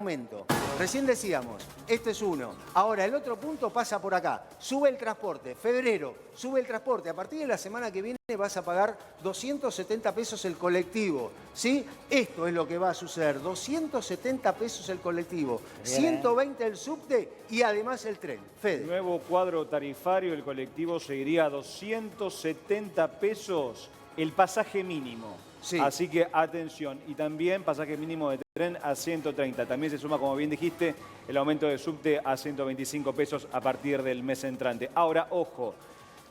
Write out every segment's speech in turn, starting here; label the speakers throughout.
Speaker 1: aumento. Recién decíamos, este es uno. Ahora, el otro punto pasa por acá. Sube el transporte. Febrero, sube el transporte. A partir de la semana que viene vas a pagar 270 pesos el colectivo. ¿Sí? Esto es lo que va a suceder. 270 pesos el colectivo. 120 el subte y además el tren. Fede.
Speaker 2: Nuevo cuadro tarifario, el colectivo seguiría a 270 pesos el pasaje mínimo.
Speaker 1: Sí.
Speaker 2: Así que atención. Y también pasaje mínimo de tren a 130. También se suma, como bien dijiste, el aumento de subte a 125 pesos a partir del mes entrante. Ahora, ojo,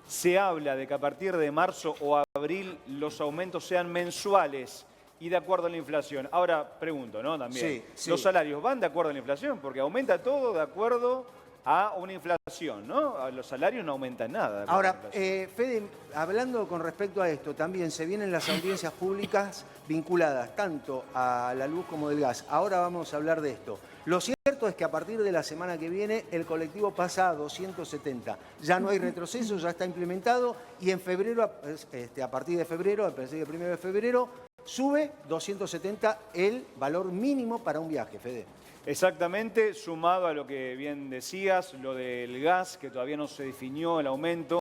Speaker 2: se habla de que a partir de marzo o abril los aumentos sean mensuales y de acuerdo a la inflación. Ahora, pregunto, ¿no? También,
Speaker 1: sí.
Speaker 2: ¿los salarios van de acuerdo a la inflación? Porque aumenta todo de acuerdo a una inflación, ¿no? Los salarios no aumentan nada.
Speaker 1: Ahora, Fede, hablando con respecto a esto, también se vienen las audiencias públicas vinculadas tanto a la luz como del gas. Ahora vamos a hablar de esto. Lo cierto es que a partir de la semana que viene el colectivo pasa a 270. Ya no hay retroceso, ya está implementado y en febrero, a partir de febrero, a partir del 1 de febrero, sube 270 el valor mínimo para un viaje, Fede.
Speaker 2: Exactamente, sumado a lo que bien decías, lo del gas, que todavía no se definió el aumento.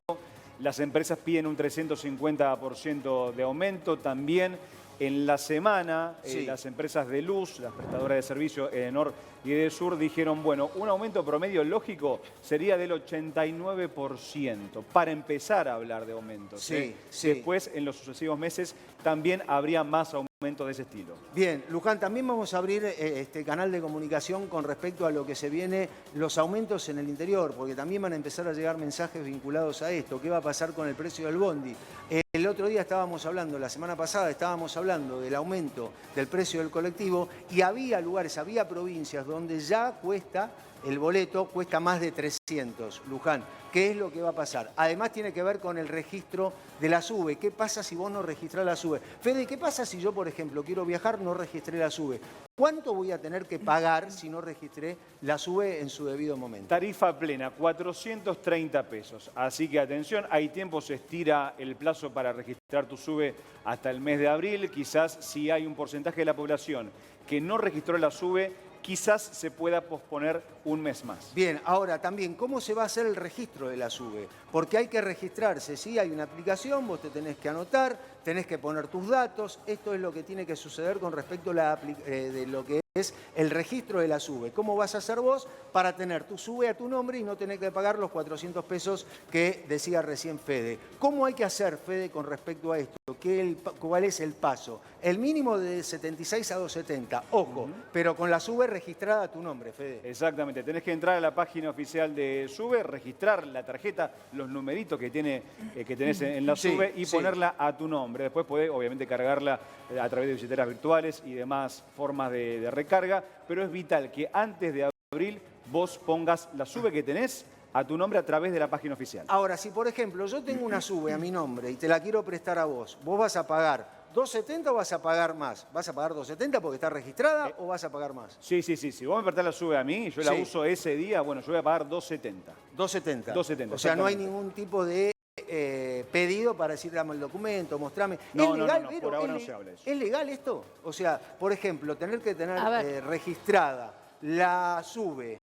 Speaker 2: Las empresas piden un 350% de aumento. También en la semana, las empresas de luz, las prestadoras de servicio Edenor y Edesur dijeron, bueno, un aumento promedio lógico sería del 89% para empezar a hablar de aumentos.
Speaker 1: Sí.
Speaker 2: Después, en los sucesivos meses, también habría más aumentos de ese estilo.
Speaker 1: Bien, Luján, también vamos a abrir este canal de comunicación con respecto a lo que se viene, los aumentos en el interior, porque también van a empezar a llegar mensajes vinculados a esto. ¿Qué va a pasar con el precio del bondi? El otro día estábamos hablando, la semana pasada estábamos hablando del aumento del precio del colectivo y había lugares, había provincias donde ya cuesta, el boleto cuesta más de 300, Luján. ¿Qué es lo que va a pasar? Además tiene que ver con el registro de la SUBE. ¿Qué pasa si vos no registrás la SUBE? Fede, ¿qué pasa si yo, por ejemplo, quiero viajar, no registré la SUBE? ¿Cuánto voy a tener que pagar si no registré la SUBE en su debido momento?
Speaker 2: Tarifa plena, 430 pesos. Así que atención, hay tiempo, se estira el plazo para registrar tu SUBE hasta el mes de abril. Quizás si hay un porcentaje de la población que no registró la SUBE, quizás se pueda posponer un mes más.
Speaker 1: Bien, ahora también, ¿cómo se va a hacer el registro de la SUBE? Porque hay que registrarse, ¿sí? Hay una aplicación, vos te tenés que anotar, tenés que poner tus datos. Esto es lo que tiene que suceder con respecto a de lo que es el registro de la SUBE. ¿Cómo vas a hacer vos para tener tu SUBE a tu nombre y no tener que pagar los 400 pesos que decía recién Fede? ¿Cómo hay que hacer, Fede, con respecto a esto? ¿Cuál es el paso? El mínimo de 76 a 270, ojo, pero con la SUBE registrada a tu nombre, Fede.
Speaker 2: Exactamente, tenés que entrar a la página oficial de SUBE, registrar la tarjeta, los numeritos que tenés en la SUBE y ponerla a tu nombre. Después podés, obviamente, cargarla a través de billeteras virtuales y demás formas de recarga, pero es vital que antes de abril vos pongas la SUBE que tenés a tu nombre a través de la página oficial.
Speaker 1: Ahora, si por ejemplo yo tengo una SUBE a mi nombre y te la quiero prestar a vos, ¿vos vas a pagar 270 o vas a pagar más? ¿Vas a pagar 270 porque está registrada o vas a pagar más?
Speaker 2: Sí. Si vos me prestás la SUBE a mí y yo la uso ese día, bueno, yo voy a pagar 270.
Speaker 1: 270.
Speaker 2: 270.
Speaker 1: O sea, no hay ningún tipo de pedido para decir, dame el documento, mostrame.
Speaker 2: No,
Speaker 1: ¿Es legal,
Speaker 2: por ahora no se habla de eso.
Speaker 1: ¿Es legal esto? O sea, por ejemplo, tener que tener registrada la SUBE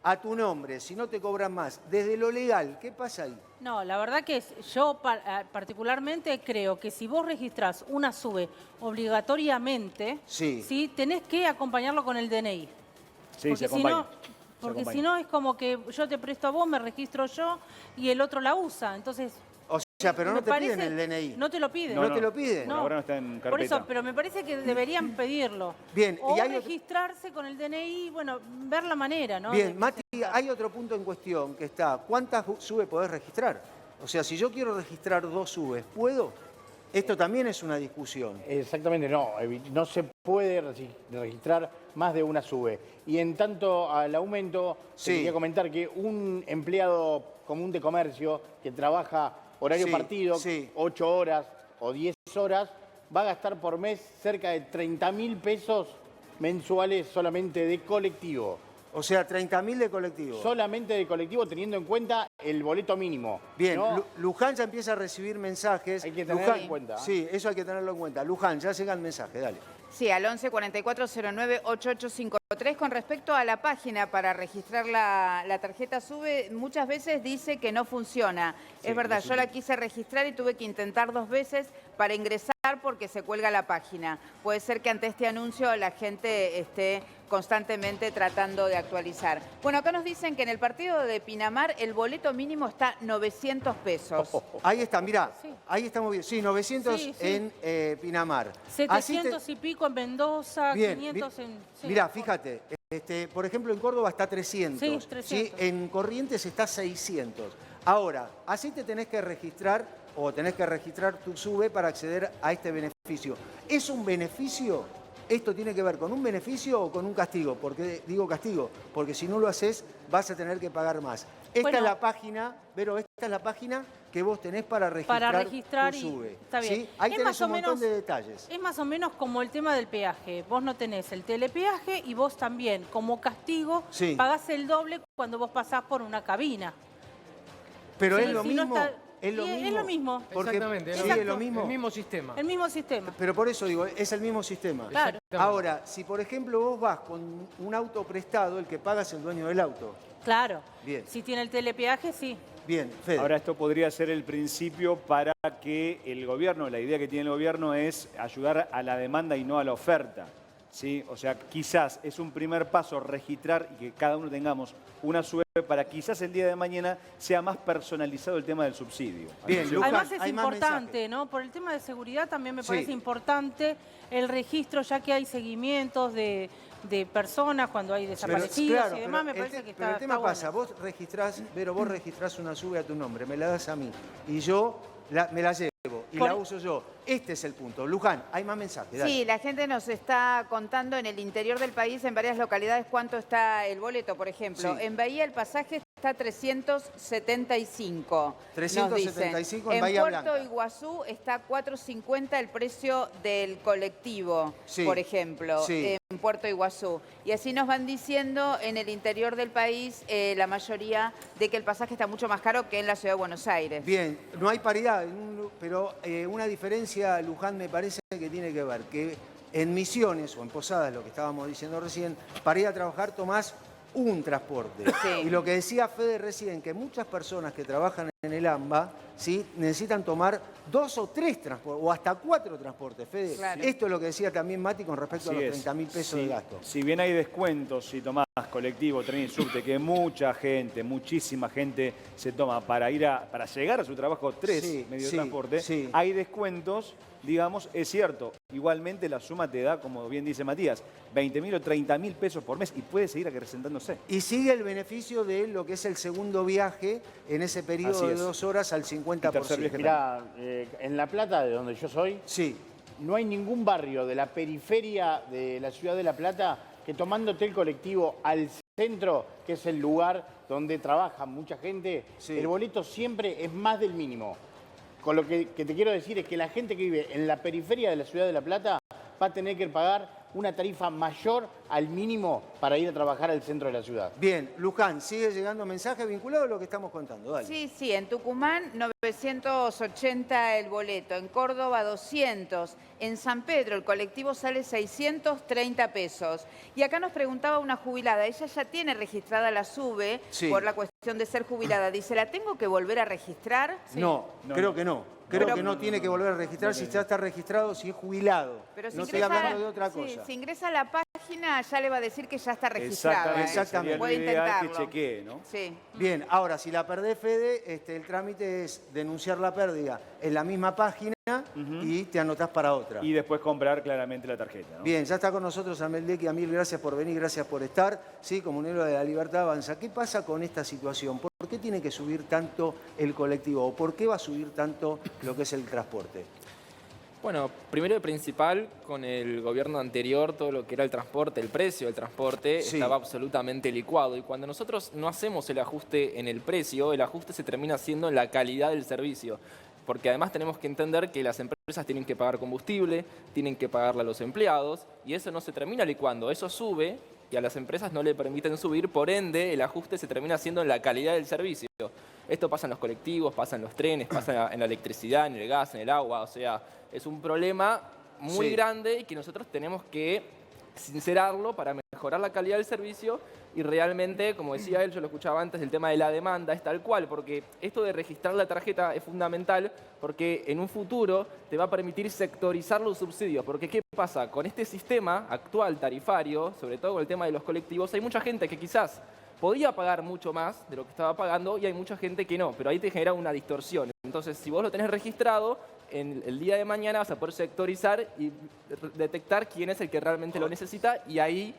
Speaker 1: a tu nombre, si no te cobran más, desde lo legal, ¿qué pasa ahí?
Speaker 3: No, la verdad que yo particularmente creo que si vos registrás una SUBE obligatoriamente, ¿sí? Tenés que acompañarlo con el DNI.
Speaker 2: Sí,
Speaker 3: porque
Speaker 2: se acompaña.
Speaker 3: Porque si no es como que yo te presto a vos, me registro yo y el otro la usa. Entonces,
Speaker 1: o sea, pero no te piden el DNI.
Speaker 3: No te lo piden.
Speaker 1: ¿No te lo piden?
Speaker 2: No, ahora no está en carpeta.
Speaker 3: Por eso, pero me parece que deberían pedirlo.
Speaker 1: Bien.
Speaker 3: O registrarse con el DNI, bueno, ver la manera, ¿no?
Speaker 1: Bien, Mati, hay otro punto en cuestión que está, ¿cuántas SUBE podés registrar? O sea, si yo quiero registrar 2 SUBEs, ¿puedo? Esto también es una discusión.
Speaker 4: Exactamente, no se puede registrar más de una SUBE. Y en tanto al aumento, quería comentar que un empleado común de comercio que trabaja horario partido, 8 horas o 10 horas, va a gastar por mes cerca de 30.000 pesos mensuales solamente de colectivo.
Speaker 1: O sea, 30.000 de colectivo.
Speaker 4: Solamente de colectivo, teniendo en cuenta el boleto mínimo.
Speaker 1: Bien,
Speaker 4: ¿no?
Speaker 1: Luján ya empieza a recibir mensajes.
Speaker 4: Hay que tenerlo en cuenta.
Speaker 1: Sí, eso hay que tenerlo en cuenta. Luján, ya llegan mensajes, dale.
Speaker 5: Sí, al 11 44 09 8853. Con respecto a la página para registrar la tarjeta SUBE, muchas veces dice que no funciona. Sí, es verdad, yo la quise registrar y tuve que intentar 2 veces para ingresar porque se cuelga la página. Puede ser que ante este anuncio la gente esté constantemente tratando de actualizar. Bueno, acá nos dicen que en el partido de Pinamar el boleto mínimo está 900 pesos.
Speaker 1: Ahí está, mirá, ahí estamos bien. Sí, 900 en Pinamar.
Speaker 3: 700 y pico en Mendoza,
Speaker 1: bien,
Speaker 3: 500 en... Sí,
Speaker 1: mirá, fíjate, por ejemplo en Córdoba está 300.
Speaker 3: Sí, 300.
Speaker 1: ¿sí? En Corrientes está 600. Ahora, así te tenés que registrar o tenés que registrar tu SUBE para acceder a este beneficio. ¿Es un beneficio? ¿Esto tiene que ver con un beneficio o con un castigo? Porque digo castigo, porque si no lo haces vas a tener que pagar más. Esta es la página, Vero, esta es la página que vos tenés para registrar tu SUBE.
Speaker 3: Está bien.
Speaker 1: ¿sí? Ahí tenés un montón de detalles.
Speaker 3: Es más o menos como el tema del peaje. Vos no tenés el telepeaje y vos también, como castigo, pagás el doble cuando vos pasás por una cabina.
Speaker 1: Pero es lo mismo. Es lo
Speaker 3: mismo.
Speaker 1: Porque,
Speaker 6: exactamente,
Speaker 1: es lo mismo.
Speaker 6: El mismo sistema.
Speaker 3: El mismo sistema.
Speaker 1: Pero por eso digo, es el mismo sistema.
Speaker 3: Claro.
Speaker 1: Ahora, si por ejemplo vos vas con un auto prestado, el que paga es el dueño del auto.
Speaker 3: Claro.
Speaker 1: Bien.
Speaker 3: Si tiene el telepeaje, sí.
Speaker 1: Bien, Fede.
Speaker 2: Ahora esto podría ser el principio para que el gobierno, la idea que tiene el gobierno es ayudar a la demanda y no a la oferta. ¿Sí? O sea, quizás es un primer paso registrar y que cada uno tengamos una SUBE para quizás el día de mañana sea más personalizado el tema del subsidio.
Speaker 1: Bien, Luján,
Speaker 3: además es importante, ¿no? Por el tema de seguridad también me parece importante el registro, ya que hay seguimientos de personas cuando hay desaparecidos y demás, me parece que está
Speaker 1: Pero el tema pasa,
Speaker 3: bueno.
Speaker 1: vos registrás, pero vos registrás una SUBE a tu nombre, me la das a mí y yo me la llevo y la uso yo. Este es el punto. Luján, hay más mensajes. Dale.
Speaker 5: Sí, la gente nos está contando en el interior del país, en varias localidades, cuánto está el boleto, por ejemplo. En Bahía el pasaje está 375.
Speaker 1: 375 en Bahía Blanca.
Speaker 5: En Puerto Iguazú está 450 el precio del colectivo, por ejemplo, en Puerto Iguazú. Y así nos van diciendo en el interior del país la mayoría de que el pasaje está mucho más caro que en la ciudad de Buenos Aires.
Speaker 1: Bien, no hay paridad, pero una diferencia, Luján, me parece que tiene que ver que en Misiones o en Posadas, lo que estábamos diciendo recién, para ir a trabajar tomás un transporte. Y lo que decía Fede recién, que muchas personas que trabajan en el AMBA necesitan tomar 2 o 3 transportes, o hasta 4 transportes, Fede.
Speaker 5: Claro.
Speaker 1: Esto es lo que decía también Mati con respecto a los 30.000 pesos de gasto.
Speaker 2: Si bien hay descuentos, si tomás colectivo, tren y subte, que mucha gente, muchísima gente se toma para llegar a su trabajo 3 medios de transporte, hay descuentos. Digamos, es cierto, igualmente la suma te da, como bien dice Matías, 20.000 o 30.000 pesos por mes y puede seguir acrecentándose.
Speaker 1: Y sigue el beneficio de lo que es el segundo viaje en ese periodo de 2 horas al 50%.
Speaker 4: Mirá, en La Plata, de donde yo soy, no hay ningún barrio de la periferia de la ciudad de La Plata que tomándote el colectivo al centro, que es el lugar donde trabaja mucha gente, el boleto siempre es más del mínimo. Con lo que te quiero decir es que la gente que vive en la periferia de la ciudad de La Plata va a tener que pagar una tarifa mayor al mínimo para ir a trabajar al centro de la ciudad.
Speaker 1: Bien, Luján, sigue llegando mensaje vinculado a lo que estamos contando. Dale.
Speaker 5: Sí, en Tucumán 980 el boleto, en Córdoba 200, en San Pedro el colectivo sale 630 pesos. Y acá nos preguntaba una jubilada, ella ya tiene registrada la SUBE por la cuestión de ser jubilada. Dice, ¿la tengo que volver a registrar?
Speaker 1: No, creo que no. Creo que no tiene que volver a registrar si ya está registrado, si es jubilado.
Speaker 5: Pero si
Speaker 1: no estoy hablando de otra cosa.
Speaker 5: Si ingresa a la página ya le va a decir que ya está registrada.
Speaker 1: Exactamente.
Speaker 5: Puede intentarlo.
Speaker 2: Que chequee, ¿no?
Speaker 5: Sí.
Speaker 1: Bien, ahora, si la perdés, Fede, el trámite es denunciar la pérdida en la misma página y te anotás para otra.
Speaker 2: Y después comprar claramente la tarjeta, ¿no?
Speaker 1: Bien, ya está con nosotros Ameldeki. Mil gracias por venir, gracias por estar. Sí, Comunero de la Libertad Avanza. ¿Qué pasa con esta situación? ¿Por qué tiene que subir tanto el colectivo? ¿O por qué va a subir tanto lo que es el transporte?
Speaker 7: Bueno, primero y principal, con el gobierno anterior, todo lo que era el transporte, el precio del transporte, estaba absolutamente licuado. Y cuando nosotros no hacemos el ajuste en el precio, el ajuste se termina haciendo en la calidad del servicio. Porque además tenemos que entender que las empresas tienen que pagar combustible, tienen que pagarle a los empleados, y eso no se termina licuando, eso sube y a las empresas no le permiten subir, por ende el ajuste se termina haciendo en la calidad del servicio. Esto pasa en los colectivos, pasa en los trenes, pasa en la electricidad, en el gas, en el agua, o sea, es un problema muy grande y que nosotros tenemos que sincerarlo para mejorar la calidad del servicio y realmente, como decía él, yo lo escuchaba antes, el tema de la demanda es tal cual, porque esto de registrar la tarjeta es fundamental porque en un futuro te va a permitir sectorizar los subsidios, porque ¿qué pasa? Con este sistema actual tarifario, sobre todo con el tema de los colectivos, hay mucha gente que quizás podía pagar mucho más de lo que estaba pagando y hay mucha gente que no, pero ahí te genera una distorsión. Entonces, si vos lo tenés registrado, en el día de mañana vas a poder sectorizar y detectar quién es el que realmente lo necesita y ahí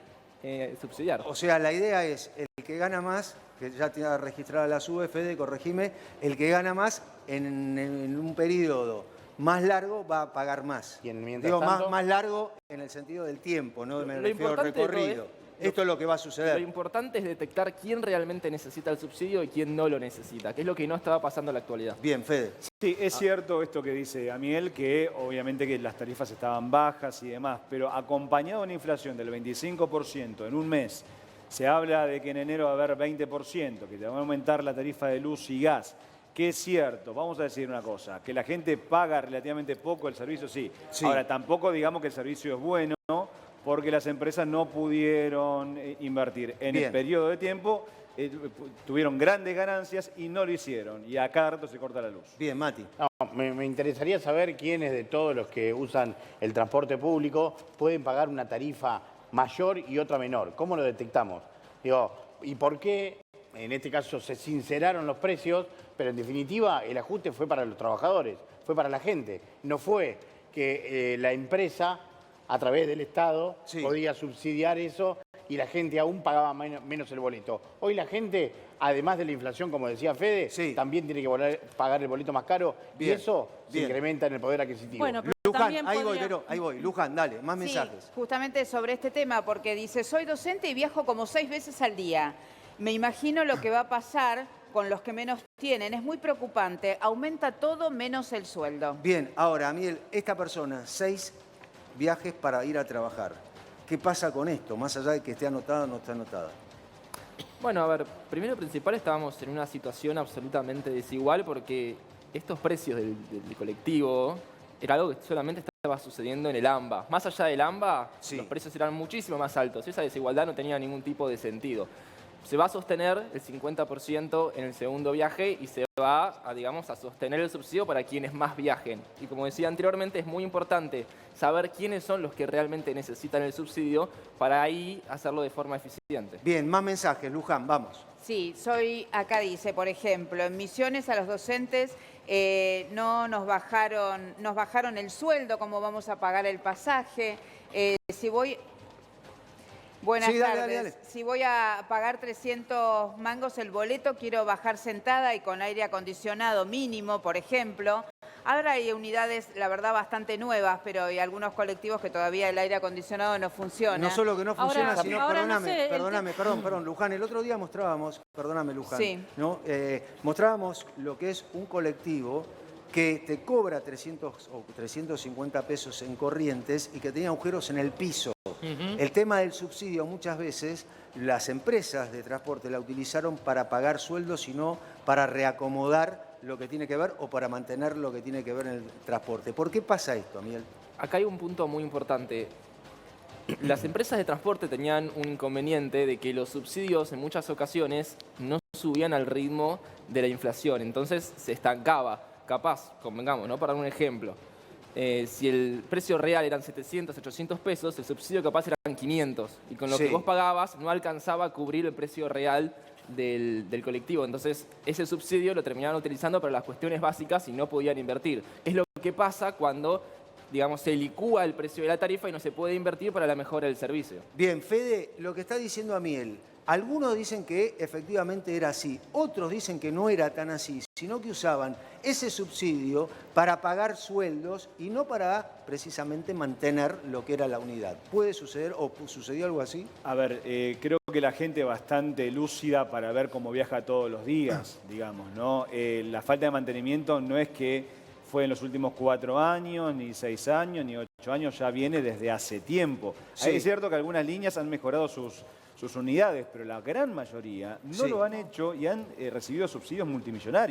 Speaker 7: subsidiar.
Speaker 1: O sea, la idea es el que gana más, que ya tiene registrada la SUBE, Fede, corregime, el que gana más en un periodo más largo va a pagar más.
Speaker 4: Y mientras
Speaker 1: Digo,
Speaker 4: tanto,
Speaker 1: más largo en el sentido del tiempo, no me
Speaker 7: Lo
Speaker 1: refiero al
Speaker 7: importante
Speaker 1: recorrido. Esto es lo que va a suceder.
Speaker 7: Lo importante es detectar quién realmente necesita el subsidio y quién no lo necesita, que es lo que no estaba pasando en la actualidad.
Speaker 1: Bien, Fede.
Speaker 2: Sí, es cierto esto que dice Amiel, que obviamente que las tarifas estaban bajas y demás, pero acompañado de una inflación del 25% en un mes, se habla de que en enero va a haber 20%, que te va a aumentar la tarifa de luz y gas, que es cierto, vamos a decir una cosa, que la gente paga relativamente poco el servicio, sí. Ahora, tampoco digamos que el servicio es bueno, porque las empresas no pudieron invertir en el periodo de tiempo, tuvieron grandes ganancias y no lo hicieron. Y a cada rato se corta la luz.
Speaker 1: Bien, Mati.
Speaker 4: No, me interesaría saber quiénes de todos los que usan el transporte público pueden pagar una tarifa mayor y otra menor. ¿Cómo lo detectamos? Digo, ¿y por qué en este caso se sinceraron los precios, pero en definitiva el ajuste fue para los trabajadores, fue para la gente? No fue que la empresa, a través del Estado, podía subsidiar eso y la gente aún pagaba menos el boleto. Hoy la gente, además de la inflación, como decía Fede, también tiene que pagar el boleto más caro y eso se incrementa en el poder adquisitivo.
Speaker 3: Bueno, pero
Speaker 1: Luján, ahí voy. Luján, dale, más mensajes.
Speaker 5: Justamente sobre este tema, porque dice, soy docente y viajo como 6 veces al día. Me imagino lo que va a pasar con los que menos tienen. Es muy preocupante. Aumenta todo menos el sueldo.
Speaker 1: Bien, ahora, Amiel, esta persona, 6 viajes para ir a trabajar. ¿Qué pasa con esto? Más allá de que esté anotada o no esté anotada.
Speaker 7: Bueno, a ver, primero y principal estábamos en una situación absolutamente desigual porque estos precios del colectivo era algo que solamente estaba sucediendo en el AMBA. Más allá del AMBA, los precios eran muchísimo más altos. Esa desigualdad no tenía ningún tipo de sentido. Se va a sostener el 50% en el segundo viaje y se va a sostener el subsidio para quienes más viajen. Y como decía anteriormente, es muy importante saber quiénes son los que realmente necesitan el subsidio para ahí hacerlo de forma eficiente.
Speaker 1: Bien, más mensajes, Luján, vamos.
Speaker 5: Sí, acá dice, por ejemplo, en Misiones a los docentes no nos bajaron el sueldo, ¿cómo vamos a pagar el pasaje? Buenas tardes. Dale. Si voy a pagar 300 mangos el boleto, quiero bajar sentada y con aire acondicionado mínimo, por ejemplo. Ahora hay unidades, la verdad, bastante nuevas, pero hay algunos colectivos que todavía el aire acondicionado no funciona.
Speaker 1: No solo que no funciona, sino, perdón, Luján, el otro día mostrábamos, perdóname, Luján, ¿no? Mostrábamos lo que es un colectivo que te cobra 300 o 350 pesos en corrientes y que tenía agujeros en el piso. El tema del subsidio muchas veces las empresas de transporte la utilizaron para pagar sueldos y no para reacomodar lo que tiene que ver o para mantener lo que tiene que ver en el transporte. ¿Por qué pasa esto, Amiel?
Speaker 7: Acá hay un punto muy importante. Las empresas de transporte tenían un inconveniente de que los subsidios en muchas ocasiones no subían al ritmo de la inflación, entonces se estancaba. Capaz, convengamos, ¿no? Para dar un ejemplo. Si el precio real eran 700, 800 pesos, el subsidio capaz eran 500. Y con lo que vos pagabas no alcanzaba a cubrir el precio real del colectivo. Entonces, ese subsidio lo terminaban utilizando para las cuestiones básicas y no podían invertir. Es lo que pasa cuando, se licúa el precio de la tarifa y no se puede invertir para la mejora del servicio.
Speaker 1: Bien, Fede, lo que está diciendo Amiel, algunos dicen que efectivamente era así, otros dicen que no era tan así, sino que usaban ese subsidio para pagar sueldos y no para precisamente mantener lo que era la unidad. ¿Puede suceder o sucedió algo así?
Speaker 2: A ver, creo que la gente bastante lúcida para ver cómo viaja todos los días, digamos, ¿no? La falta de mantenimiento no es que fue en los últimos 4 años, ni 6 años, ni 8 años, ya viene desde hace tiempo. Es cierto que algunas líneas han mejorado sus unidades, pero la gran mayoría no lo han hecho y han recibido subsidios multimillonarios.